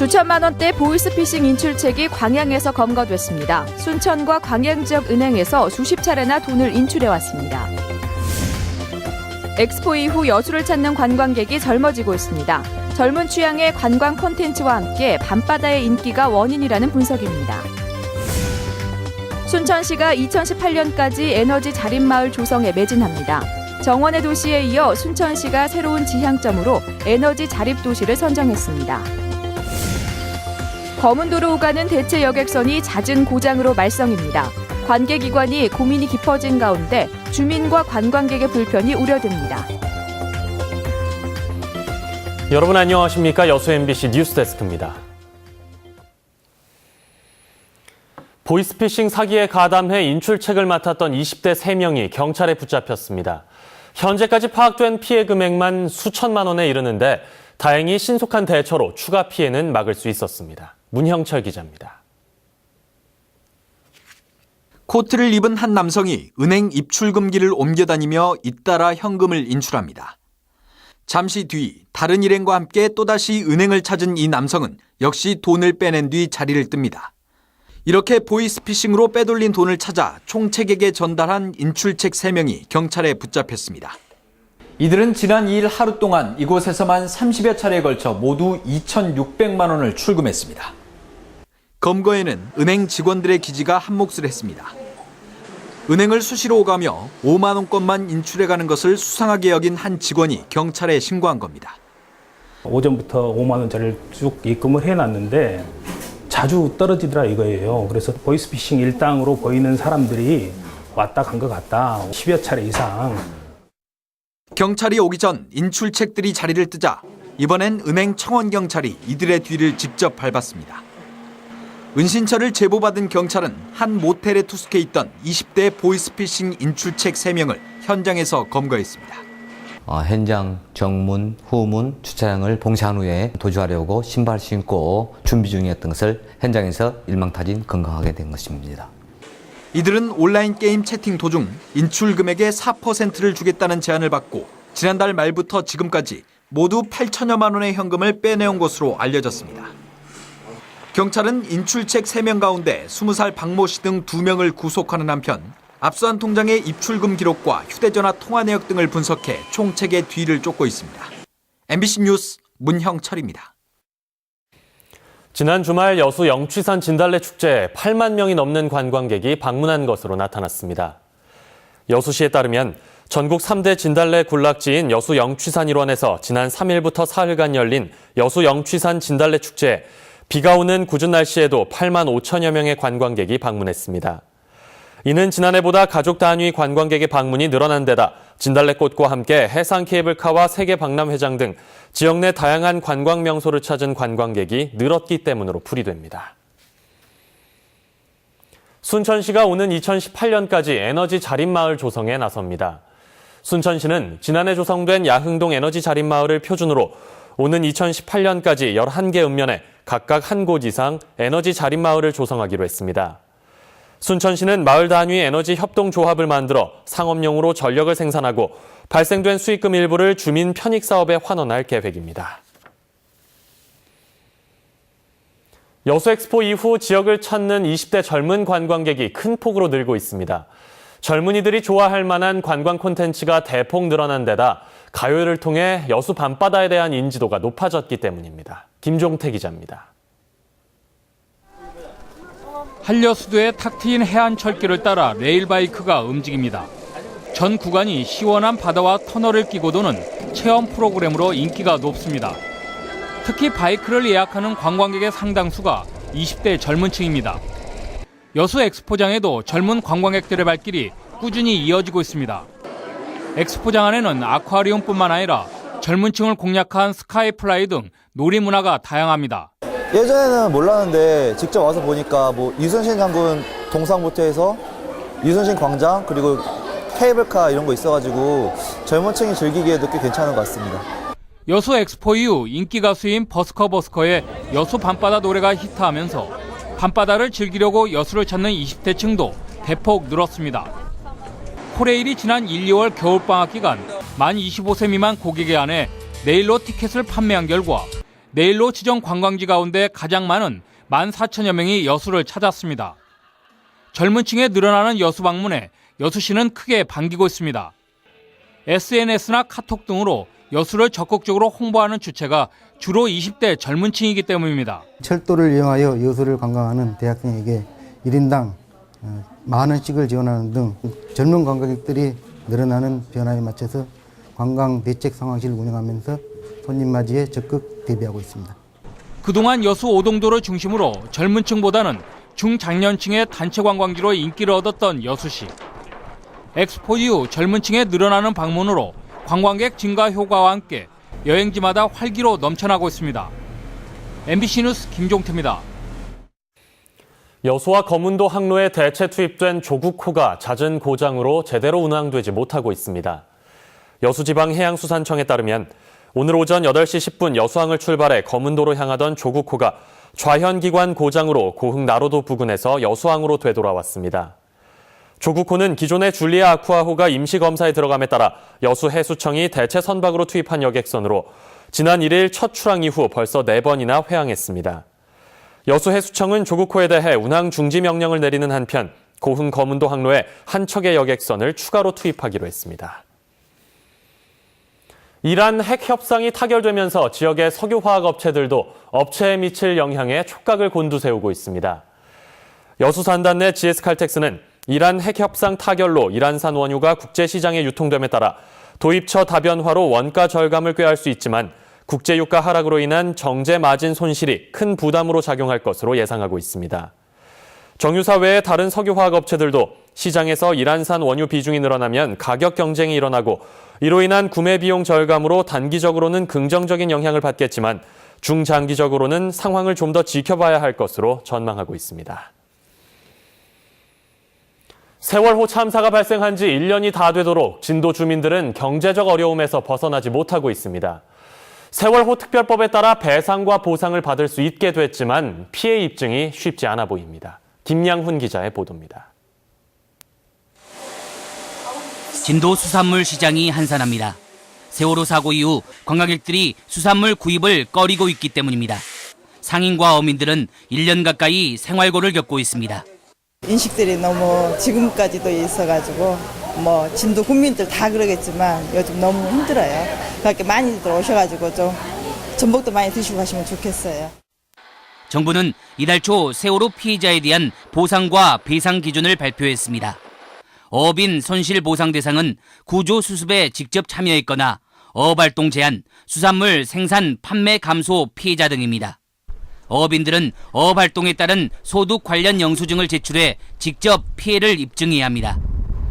수천만 원대 보이스피싱 인출책이 광양에서 검거됐습니다. 순천과 광양 지역 은행에서 수십 차례나 돈을 인출해왔습니다. 엑스포 이후 여수를 찾는 관광객이 젊어지고 있습니다. 젊은 취향의 관광 콘텐츠와 함께 밤바다의 인기가 원인이라는 분석입니다. 순천시가 2018년까지 에너지 자립마을 조성에 매진합니다. 정원의 도시에 이어 순천시가 새로운 지향점으로 에너지 자립 도시를 선정했습니다. 검은도로 오가는 대체 여객선이 잦은 고장으로 말썽입니다. 관계기관이 고민이 깊어진 가운데 주민과 관광객의 불편이 우려됩니다. 여러분 안녕하십니까? 여수 MBC 뉴스데스크입니다. 보이스피싱 사기에 가담해 인출책을 맡았던 20대 3명이 경찰에 붙잡혔습니다. 현재까지 파악된 피해 금액만 수천만 원에 이르는데 다행히 신속한 대처로 추가 피해는 막을 수 있었습니다. 문형철 기자입니다. 코트를 입은 한 남성이 은행 입출금기를 옮겨다니며 잇따라 현금을 인출합니다. 잠시 뒤 다른 일행과 함께 또다시 은행을 찾은 이 남성은 역시 돈을 빼낸 뒤 자리를 뜹니다. 이렇게 보이스피싱으로 빼돌린 돈을 찾아 총책에게 전달한 인출책 3명이 경찰에 붙잡혔습니다. 이들은 지난 2일 하루 동안 이곳에서만 30여 차례에 걸쳐 모두 2,600만 원을 출금했습니다. 검거에는 은행 직원들의 기지가 한몫을 했습니다. 은행을 수시로 오가며 5만 원권만 인출해가는 것을 수상하게 여긴 한 직원이 경찰에 신고한 겁니다. 오전부터 5만 원짜리를 쭉 입금을 해놨는데 자주 떨어지더라 이거예요. 그래서 보이스피싱 일당으로 보이는 사람들이 왔다 간 것 같다. 10여 차례 이상. 경찰이 오기 전 인출책들이 자리를 뜨자 이번엔 은행 청원경찰이 이들의 뒤를 직접 밟았습니다. 은신처를 제보받은 경찰은 한 모텔에 투숙해 있던 20대 보이스피싱 인출책 3명을 현장에서 검거했습니다. 현장 정문, 후문, 주차장을 봉쇄한 후에 도주하려고 신발 신고 준비 중이었던 것을 현장에서 일망타진 검거하게 된 것입니다. 이들은 온라인 게임 채팅 도중 인출 금액의 4%를 주겠다는 제안을 받고 지난달 말부터 지금까지 모두 8천여만 원의 현금을 빼내온 것으로 알려졌습니다. 경찰은 인출책 3명 가운데 20살 박모 씨 등 2명을 구속하는 한편 압수한 통장의 입출금 기록과 휴대전화 통화 내역 등을 분석해 총책의 뒤를 쫓고 있습니다. MBC 뉴스 문형철입니다. 지난 주말 여수 영취산 진달래 축제에 8만 명이 넘는 관광객이 방문한 것으로 나타났습니다. 여수시에 따르면 전국 3대 진달래 군락지인 여수 영취산 일원에서 지난 3일부터 사흘간 열린 여수 영취산 진달래 축제에 비가 오는 궂은 날씨에도 8만 5천여 명의 관광객이 방문했습니다. 이는 지난해보다 가족 단위 관광객의 방문이 늘어난 데다 진달래꽃과 함께 해상 케이블카와 세계 박람회장 등 지역 내 다양한 관광 명소를 찾은 관광객이 늘었기 때문으로 풀이됩니다. 순천시가 오는 2018년까지 에너지 자립마을 조성에 나섭니다. 순천시는 지난해 조성된 야흥동 에너지 자립마을을 표준으로 오는 2018년까지 11개 읍면에 각각 한 곳 이상 에너지 자립마을을 조성하기로 했습니다. 순천시는 마을 단위 에너지 협동조합을 만들어 상업용으로 전력을 생산하고 발생된 수익금 일부를 주민 편익 사업에 환원할 계획입니다. 여수 엑스포 이후 지역을 찾는 20대 젊은 관광객이 큰 폭으로 늘고 있습니다. 젊은이들이 좋아할 만한 관광 콘텐츠가 대폭 늘어난 데다 가요를 통해 여수 밤바다에 대한 인지도가 높아졌기 때문입니다. 김종태 기자입니다. 한려수도의 탁 트인 해안철길을 따라 레일바이크가 움직입니다. 전 구간이 시원한 바다와 터널을 끼고 도는 체험 프로그램으로 인기가 높습니다. 특히 바이크를 예약하는 관광객의 상당수가 20대 젊은 층입니다. 여수 엑스포장에도 젊은 관광객들의 발길이 꾸준히 이어지고 있습니다. 엑스포장 안에는 아쿠아리움뿐만 아니라 젊은 층을 공략한 스카이플라이 등 놀이 문화가 다양합니다. 예전에는 몰랐는데 직접 와서 보니까 이순신 장군 동상부터해서 이순신 광장 그리고 케이블카 이런 거 있어가지고 젊은 층이 즐기기에도 꽤 괜찮은 것 같습니다. 여수 엑스포 이후 인기 가수인 버스커의 여수 밤바다 노래가 히트하면서 밤바다를 즐기려고 여수를 찾는 20대 층도 대폭 늘었습니다. 코레일이 지난 1, 2월 겨울방학 기간 만 25세 미만 고객에 한해 내일로 티켓을 판매한 결과 내일로 지정 관광지 가운데 가장 많은 14,000여 명이 여수를 찾았습니다. 젊은 층에 늘어나는 여수 방문에 여수시는 크게 반기고 있습니다. SNS나 카톡 등으로 여수를 적극적으로 홍보하는 주체가 주로 20대 젊은 층이기 때문입니다. 철도를 이용하여 여수를 관광하는 대학생에게 1인당 만 원씩을 지원하는 등 젊은 관광객들이 늘어나는 변화에 맞춰서 관광 대책 상황실을 운영하면서 손님 맞이에 적극 대비하고 있습니다. 그동안 여수 오동도를 중심으로 젊은 층보다는 중장년층의 단체 관광지로 인기를 얻었던 여수시. 엑스포 이후 젊은 층의 늘어나는 방문으로 관광객 증가 효과와 함께 여행지마다 활기로 넘쳐나고 있습니다. MBC 뉴스 김종태입니다. 여수와 거문도 항로에 대체 투입된 조국호가 잦은 고장으로 제대로 운항되지 못하고 있습니다. 여수지방해양수산청에 따르면 오늘 오전 8시 10분 여수항을 출발해 거문도로 향하던 조국호가 좌현기관 고장으로 고흥 나로도 부근에서 여수항으로 되돌아왔습니다. 조국호는 기존의 줄리아 아쿠아호가 임시검사에 들어감에 따라 여수해수청이 대체 선박으로 투입한 여객선으로 지난 1일 첫 출항 이후 벌써 4번이나 회항했습니다. 여수해수청은 조국호에 대해 운항 중지 명령을 내리는 한편 고흥 거문도 항로에 한 척의 여객선을 추가로 투입하기로 했습니다. 이란 핵 협상이 타결되면서 지역의 석유화학 업체들도 업체에 미칠 영향에 촉각을 곤두세우고 있습니다. 여수산단 내 GS칼텍스는 이란 핵 협상 타결로 이란산 원유가 국제시장에 유통됨에 따라 도입처 다변화로 원가 절감을 꾀할 수 있지만 국제유가 하락으로 인한 정제 마진 손실이 큰 부담으로 작용할 것으로 예상하고 있습니다. 정유사 외의 다른 석유화학 업체들도 시장에서 이란산 원유 비중이 늘어나면 가격 경쟁이 일어나고 이로 인한 구매 비용 절감으로 단기적으로는 긍정적인 영향을 받겠지만 중장기적으로는 상황을 좀 더 지켜봐야 할 것으로 전망하고 있습니다. 세월호 참사가 발생한 지 1년이 다 되도록 진도 주민들은 경제적 어려움에서 벗어나지 못하고 있습니다. 세월호 특별법에 따라 배상과 보상을 받을 수 있게 됐지만 피해 입증이 쉽지 않아 보입니다. 김양훈 기자의 보도입니다. 진도 수산물 시장이 한산합니다. 세월호 사고 이후 관광객들이 수산물 구입을 꺼리고 있기 때문입니다. 상인과 어민들은 1년 가까이 생활고를 겪고 있습니다. 인식들이 너무 지금까지도 있어가지고 진도 국민들 다 그러겠지만 요즘 너무 힘들어요. 그렇게 많이들 오셔가지고 좀 전복도 많이 드시고 가시면 좋겠어요. 정부는 이달 초 세월호 피해자에 대한 보상과 배상 기준을 발표했습니다. 어업인 손실보상 대상은 구조 수습에 직접 참여했거나 어업활동 제한, 수산물 생산, 판매 감소 피해자 등입니다. 어업인들은 어업활동에 따른 소득 관련 영수증을 제출해 직접 피해를 입증해야 합니다.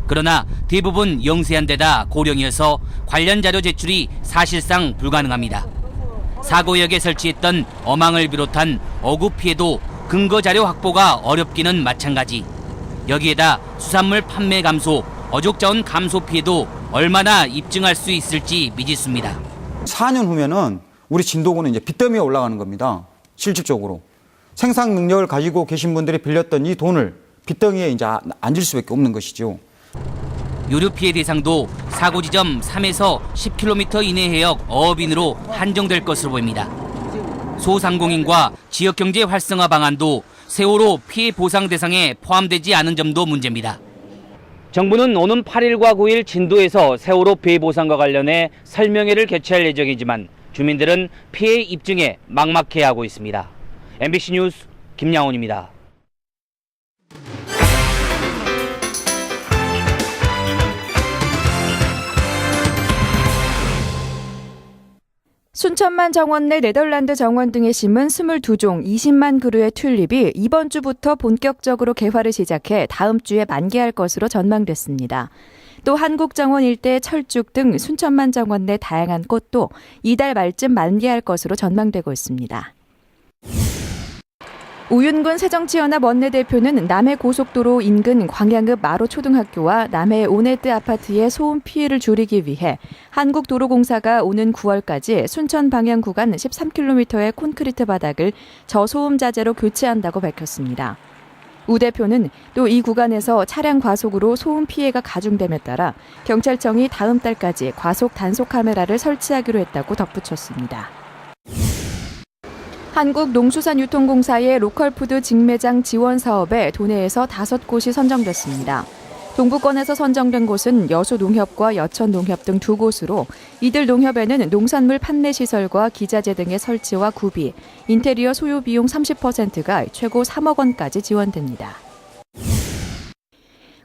그러나 대부분 영세한 데다 고령이어서 관련 자료 제출이 사실상 불가능합니다. 사고역에 설치했던 어망을 비롯한 어구 피해도 근거 자료 확보가 어렵기는 마찬가지. 여기에다 수산물 판매 감소, 어족자원 감소 피해도 얼마나 입증할 수 있을지 미지수입니다. 4년 후면은 우리 진도군은 이제 빚더미에 올라가는 겁니다. 실질적으로 생산 능력을 가지고 계신 분들이 빌렸던 이 돈을 빚더미에 이제 앉을 수밖에 없는 것이죠. 유류 피해 대상도 사고 지점 3에서 10km 이내 해역 어업인으로 한정될 것으로 보입니다. 소상공인과 지역경제 활성화 방안도 세월호 피해 보상 대상에 포함되지 않은 점도 문제입니다. 정부는 오는 8일과 9일 진도에서 세월호 피해 보상과 관련해 설명회를 개최할 예정이지만 주민들은 피해 입증에 막막해하고 있습니다. MBC 뉴스 김양훈입니다. 순천만 정원 내 네덜란드 정원 등에 심은 22종 20만 그루의 튤립이 이번 주부터 본격적으로 개화를 시작해 다음 주에 만개할 것으로 전망됐습니다. 또 한국 정원 일대 철쭉 등 순천만 정원 내 다양한 꽃도 이달 말쯤 만개할 것으로 전망되고 있습니다. 우윤근 새정치연합 원내대표는 남해 고속도로 인근 광양읍 마로초등학교와 남해 오네트 아파트의 소음 피해를 줄이기 위해 한국도로공사가 오는 9월까지 순천 방향 구간 13km의 콘크리트 바닥을 저소음 자재로 교체한다고 밝혔습니다. 우 대표는 또 이 구간에서 차량 과속으로 소음 피해가 가중됨에 따라 경찰청이 다음 달까지 과속 단속 카메라를 설치하기로 했다고 덧붙였습니다. 한국농수산유통공사의 로컬푸드 직매장 지원 사업에 도내에서 5곳이 선정됐습니다. 동부권에서 선정된 곳은 여수농협과 여천농협 등 2곳으로 이들 농협에는 농산물 판매 시설과 기자재 등의 설치와 구비, 인테리어 소요 비용 30%가 최고 3억 원까지 지원됩니다.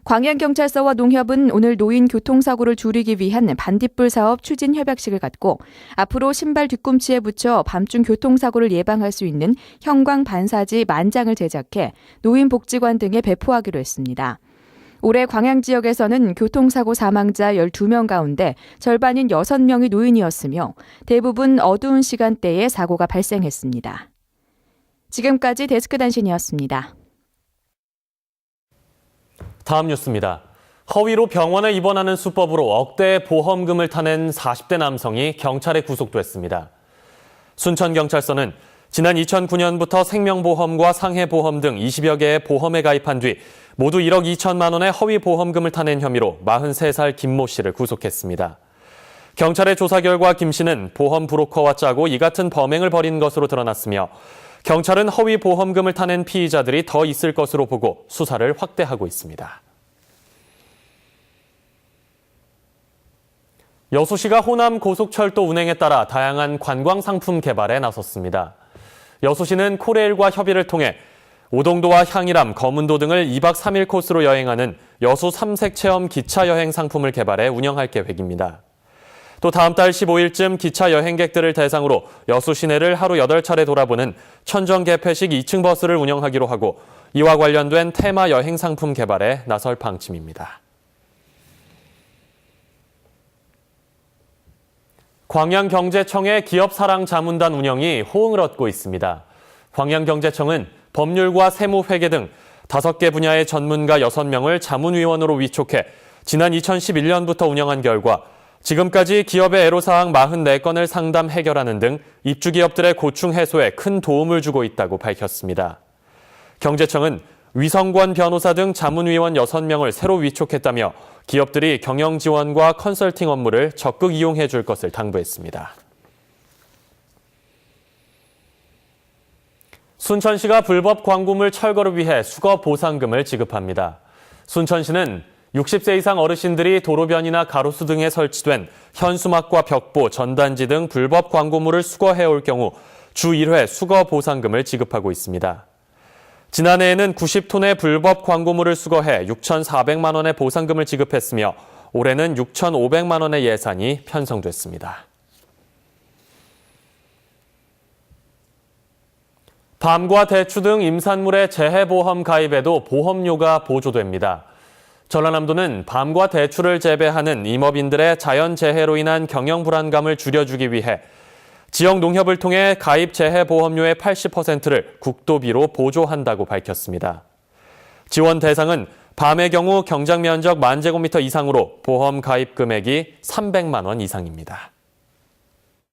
광양경찰서와 농협은 오늘 노인 교통사고를 줄이기 위한 반딧불 사업 추진 협약식을 갖고 앞으로 신발 뒤꿈치에 붙여 밤중 교통사고를 예방할 수 있는 형광 반사지 10,000장을 제작해 노인복지관 등에 배포하기로 했습니다. 올해 광양 지역에서는 교통사고 사망자 12명 가운데 절반인 6명이 노인이었으며 대부분 어두운 시간대에 사고가 발생했습니다. 지금까지 데스크 단신이었습니다. 다음 뉴스입니다. 허위로 병원에 입원하는 수법으로 억대의 보험금을 타낸 40대 남성이 경찰에 구속됐습니다. 순천경찰서는 지난 2009년부터 생명보험과 상해보험 등 20여 개의 보험에 가입한 뒤 모두 1억 2천만 원의 허위 보험금을 타낸 혐의로 43살 김모 씨를 구속했습니다. 경찰의 조사 결과 김 씨는 보험 브로커와 짜고 이 같은 범행을 벌인 것으로 드러났으며 경찰은 허위 보험금을 타낸 피의자들이 더 있을 것으로 보고 수사를 확대하고 있습니다. 여수시가 호남 고속철도 운행에 따라 다양한 관광 상품 개발에 나섰습니다. 여수시는 코레일과 협의를 통해 오동도와 향일암, 거문도 등을 2박 3일 코스로 여행하는 여수 삼색 체험 기차 여행 상품을 개발해 운영할 계획입니다. 또 다음 달 15일쯤 기차 여행객들을 대상으로 여수 시내를 하루 8차례 돌아보는 천정 개폐식 2층 버스를 운영하기로 하고 이와 관련된 테마 여행 상품 개발에 나설 방침입니다. 광양경제청의 기업사랑자문단 운영이 호응을 얻고 있습니다. 광양경제청은 법률과 세무회계 등 5개 분야의 전문가 6명을 자문위원으로 위촉해 지난 2011년부터 운영한 결과 지금까지 기업의 애로사항 44건을 상담 해결하는 등 입주기업들의 고충 해소에 큰 도움을 주고 있다고 밝혔습니다. 경제청은 위성권 변호사 등 자문위원 6명을 새로 위촉했다며 기업들이 경영 지원과 컨설팅 업무를 적극 이용해 줄 것을 당부했습니다. 순천시가 불법 광고물 철거를 위해 수거 보상금을 지급합니다. 순천시는 60세 이상 어르신들이 도로변이나 가로수 등에 설치된 현수막과 벽보, 전단지 등 불법 광고물을 수거해올 경우 주 1회 수거 보상금을 지급하고 있습니다. 지난해에는 90톤의 불법 광고물을 수거해 6,400만 원의 보상금을 지급했으며 올해는 6,500만 원의 예산이 편성됐습니다. 밤과 대추 등 임산물의 재해보험 가입에도 보험료가 보조됩니다. 전라남도는 밤과 대추를 재배하는 임업인들의 자연재해로 인한 경영 불안감을 줄여주기 위해 지역 농협을 통해 가입 재해보험료의 80%를 국도비로 보조한다고 밝혔습니다. 지원 대상은 밤의 경우 경작 면적 10,000제곱미터 이상으로 보험 가입 금액이 300만 원 이상입니다.